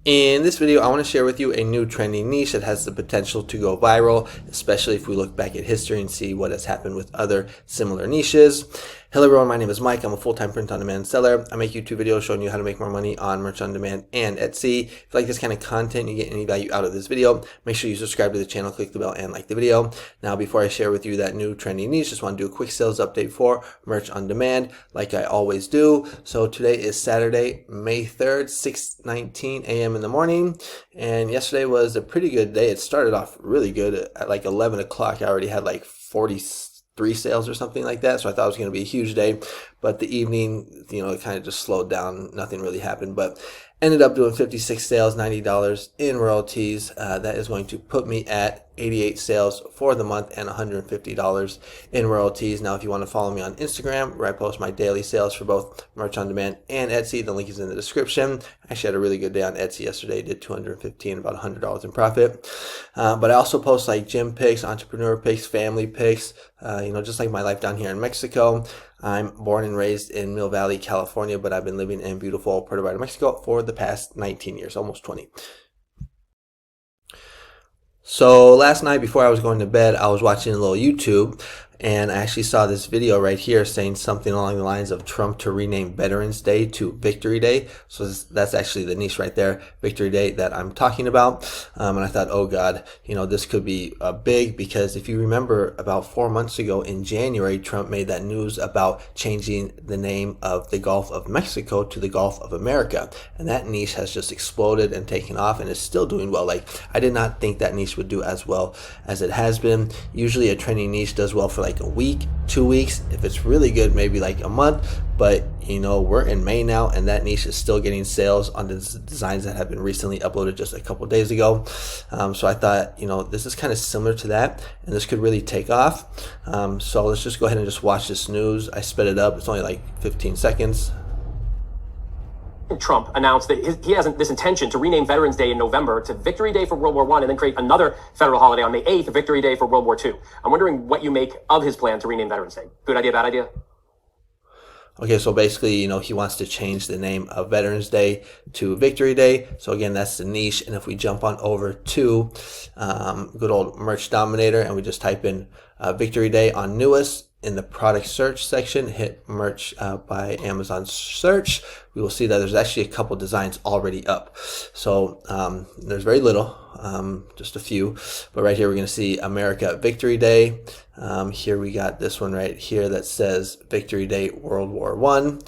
In this video, I want to share with you a new trending niche that has the potential to go viral, especially if we look back at history and see what has happened with other similar niches. Hello everyone, my name is Mike. I'm a full-time print-on-demand seller. I make YouTube videos showing you how to make more money on merch on demand and Etsy. If you like this kind of content, you get any value out of this video, make sure you subscribe to the channel, click the bell, and like the video. Now, before I share with you that new trending niche, just want to do a quick sales update for merch on demand, like I always do. So today is Saturday, May 3rd, 6:19 a.m. in the morning, and yesterday was a pretty good day. It started off really good at like 11 o'clock. I already had like 43 sales or something like that, so I thought it was going to be a huge day, but the evening, it kind of just slowed down. Nothing really happened, but ended up doing 56 sales, $90 in royalties. That is going to put me at 88 sales for the month and $150 in royalties. Now, if you want to follow me on Instagram, where I post my daily sales for both merch on demand and Etsy, the link is in the description. I actually had a really good day on Etsy yesterday. Did 215, about $100 in profit. But I also post like gym pics, entrepreneur pics, family pics, just like my life down here in Mexico. I'm born and raised in Mill Valley, California, but I've been living in beautiful Puerto Vallarta, Mexico for the past 19 years, almost 20. So last night before I was going to bed, I was watching a little YouTube, and I actually saw this video right here saying something along the lines of Trump to rename Veterans Day to Victory Day. So that's actually the niche right there, Victory Day, that I'm talking about. And I thought, oh God, this could be big, because if you remember about 4 months ago in January, Trump made that news about changing the name of the Gulf of Mexico to the Gulf of America. And that niche has just exploded and taken off and is still doing well. Like, I did not think that niche would do as well as it has been. Usually a trending niche does well for like a week, 2 weeks. If it's really good, maybe like a month. But we're in May now, and that niche is still getting sales on the designs that have been recently uploaded just a couple days ago. So I thought, this is kind of similar to that, and this could really take off. So let's just go ahead and just watch this news. I sped it up. It's only like 15 seconds. Trump announced that he has this intention to rename Veterans Day in November to Victory Day for World War I, and then create another federal holiday on May 8th, Victory Day for World War II. I'm wondering what you make of his plan to rename Veterans Day. Good idea, bad idea? Okay, so basically, he wants to change the name of Veterans Day to Victory Day. So again, that's the niche. And if we jump on over to good old Merch Dominator, and we just type in Victory Day on newest, in the product search section, hit merch by Amazon search, we will see that there's actually a couple designs already up. So there's very little, just a few, but right here we're going to see America Victory Day. Here we got this one right here that says Victory Day World War I.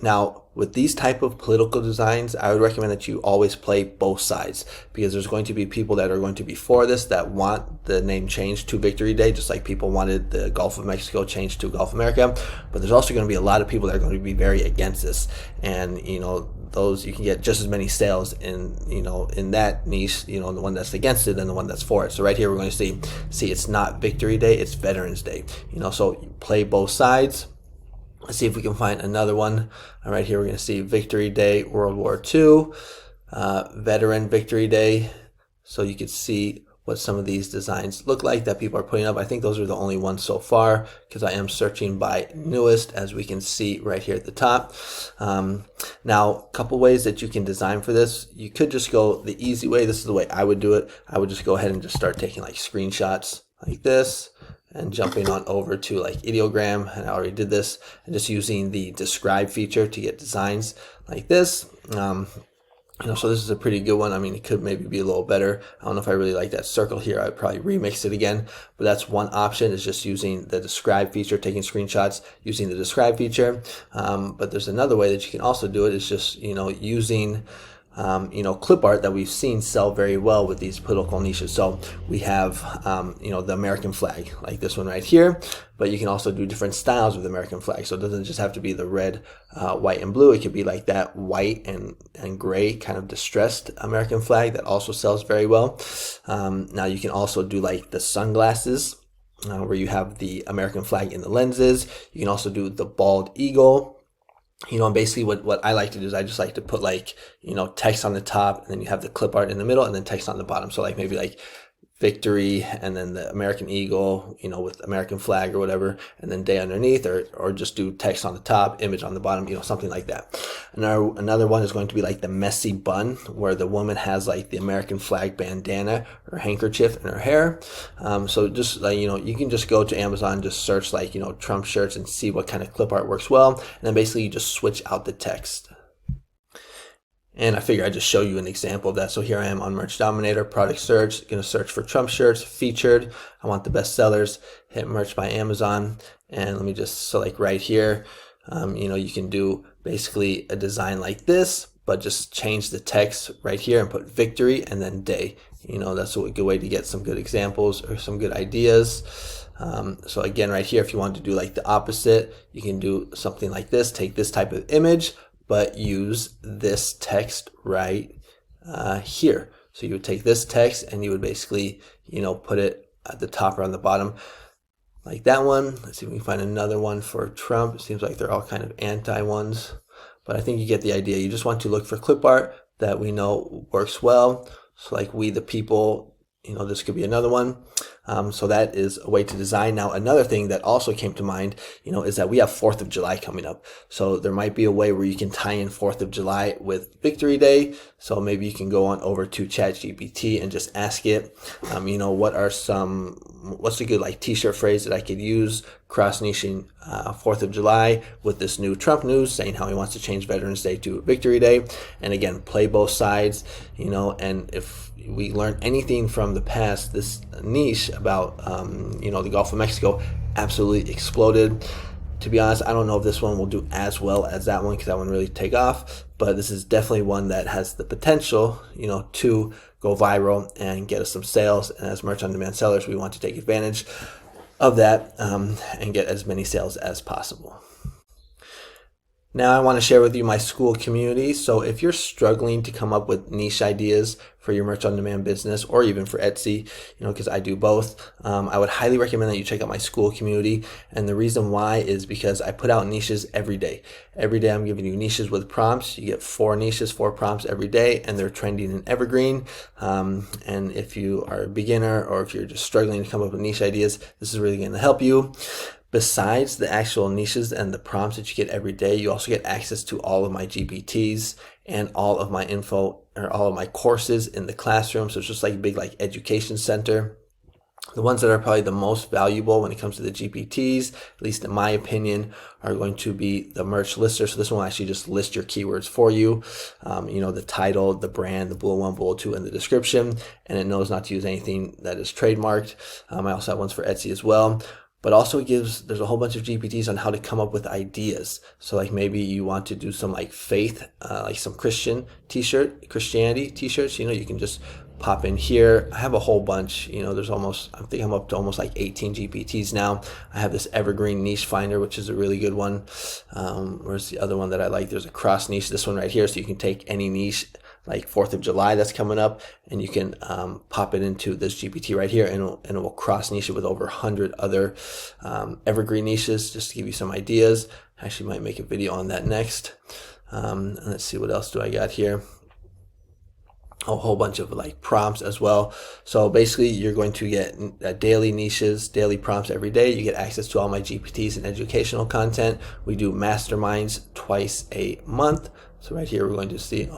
Now, with these type of political designs, I would recommend that you always play both sides, because there's going to be people that are going to be for this, that want the name changed to Victory Day, just like people wanted the Gulf of Mexico changed to Gulf America. But there's also going to be a lot of people that are going to be very against this, and those, you can get just as many sales in in that niche, the one that's against it and the one that's for it. So right here we're going to see it's not Victory Day, it's Veterans Day. So you play both sides. Let's see if we can find another one. Right here we're going to see Victory Day World War II, Veteran Victory Day. So you can see what some of these designs look like that people are putting up. I think those are the only ones so far, because I am searching by newest, as we can see right here at the top. Now, a couple ways that you can design for this. You could just go the easy way. This is the way I would do it. I would just go ahead and just start taking like screenshots like this, and jumping on over to like ideogram, and I already did this, and just using the describe feature to get designs like this. So this is a pretty good one. I mean, it could maybe be a little better. I don't know if I really like that circle here. I'd probably remix it again, but that's one option, is just using the describe feature, taking screenshots using the describe feature. But there's another way that you can also do it, is just, using clip art that we've seen sell very well with these political niches. So we have, the American flag, like this one right here, but you can also do different styles with the American flag. So it doesn't just have to be the red, white, and blue. It could be like that white and gray kind of distressed American flag that also sells very well. Now you can also do like the sunglasses, where you have the American flag in the lenses. You can also do the bald eagle. And basically what I like to do is I just like to put like, text on the top, and then you have the clip art in the middle, and then text on the bottom. So like maybe like victory and then the American eagle, you know, with American flag or whatever, and then day underneath, or just do text on the top, image on the bottom, you know, something like that. Another one is going to be like the messy bun, where the woman has like the American flag bandana or handkerchief in her hair. So just like, you know, you can just go to Amazon, just search like, you know, Trump shirts and see what kind of clip art works well. And then basically you just switch out the text. And I figure I'd just show you an example of that. So here I am on Merch Dominator, product search, going to search for Trump shirts, featured. I want the best sellers, hit merch by Amazon. And let me just select right here. You know, you can do basically a design like this, but just change the text right here and put victory and then day. You know, that's a good way to get some good examples or some good ideas. So again, right here, if you want to do like the opposite, you can do something like this, take this type of image, but use this text right here. So you would take this text and you would basically, you know, put it at the top or on the bottom like that one. Let's see if we can find another one for Trump. It seems like they're all kind of anti ones, but I think you get the idea. You just want to look for clip art that we know works well. So like We the People, you know, this could be another one. So that is a way to design. Now, another thing that also came to mind, you know, is that we have 4th of July coming up. So there might be a way where you can tie in 4th of July with Victory Day. So maybe you can go on over to ChatGPT and just ask it, you know, what's a good like t-shirt phrase that I could use cross-niching 4th of July with this new Trump news, saying how he wants to change Veterans Day to Victory Day. And again, play both sides, you know, and if we learn anything from the past, this niche about, you know, the Gulf of Mexico absolutely exploded. To be honest, I don't know if this one will do as well as that one, because that one really take off, but this is definitely one that has the potential, you know, to go viral and get us some sales. And as merch on demand sellers, we want to take advantage of that and get as many sales as possible. Now I want to share with you my SKOOL community. So if you're struggling to come up with niche ideas for your merch on demand business, or even for Etsy, you know, because I do both, I would highly recommend that you check out my SKOOL community. And the reason why is because I put out niches every day. Every day I'm giving you niches with prompts. You get 4 niches, 4 prompts every day, and they're trending in evergreen. And if you are a beginner, or if you're just struggling to come up with niche ideas, this is really going to help you. Besides the actual niches and the prompts that you get every day, you also get access to all of my GPTs and all of my info, or all of my courses in the classroom. So it's just like a big like education center. The ones that are probably the most valuable when it comes to the GPTs, at least in my opinion, are going to be the merch lister. So this one will actually just list your keywords for you. You know, the title, the brand, the bullet 1, bullet 2, and the description. And it knows not to use anything that is trademarked. I also have ones for Etsy as well. But also there's a whole bunch of GPTs on how to come up with ideas. So like maybe you want to do some like faith, like some Christianity t-shirts, you know, you can just pop in here. I have a whole bunch, you know, I think I'm up to almost like 18 GPTs now. I have this evergreen niche finder, which is a really good one. Where's the other one that I like? There's a cross niche, this one right here. So you can take any niche, like 4th of July that's coming up, and you can pop it into this GPT right here, and it will cross niche it with over 100 other evergreen niches, just to give you some ideas. I actually might make a video on that next. And let's see, what else do I got here? A whole bunch of like prompts as well. So basically you're going to get daily niches, daily prompts every day. You get access to all my GPTs and educational content. We do masterminds twice a month. So right here we're going to see,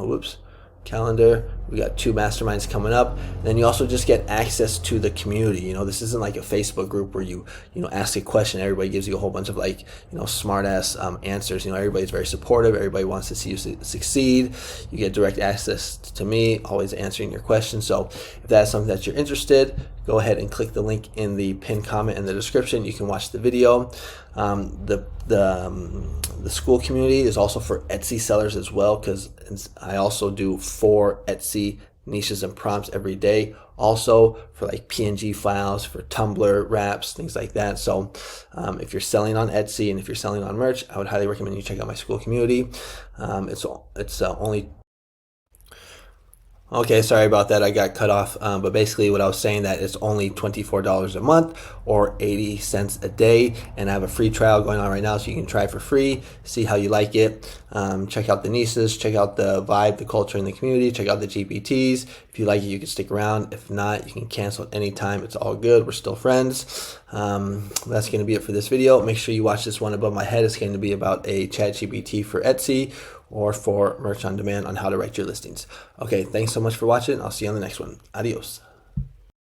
calendar, we got 2 masterminds coming up. Then you also just get access to the community. You know, this isn't like a Facebook group where you ask a question, everybody gives you a whole bunch of like, you know, smart ass answers. You know, everybody's very supportive, everybody wants to see you succeed. You get direct access to me, always answering your questions. So if that's something that you're interested, go ahead and click the link in the pinned comment in the description. You can watch the video. The SKOOL community is also for Etsy sellers as well, because I also do 4 Etsy niches and prompts every day, also for like PNG files, for Tumblr wraps, things like that. So if you're selling on Etsy and if you're selling on merch, I would highly recommend you check out my SKOOL community. It's only Okay, sorry about that. I got cut off. But basically, what I was saying that it's only $24 a month or 80 cents a day, and I have a free trial going on right now, so you can try it for free, see how you like it. Check out the nieces, check out the vibe, the culture in the community, check out the GPTs. If you like it, you can stick around. If not, you can cancel at any time. It's all good. We're still friends. That's going to be it for this video. Make sure you watch this one above my head. It's going to be about a ChatGPT for Etsy or for merch on demand on how to write your listings. Okay, thanks so much for watching. I'll see you on the next one. Adios.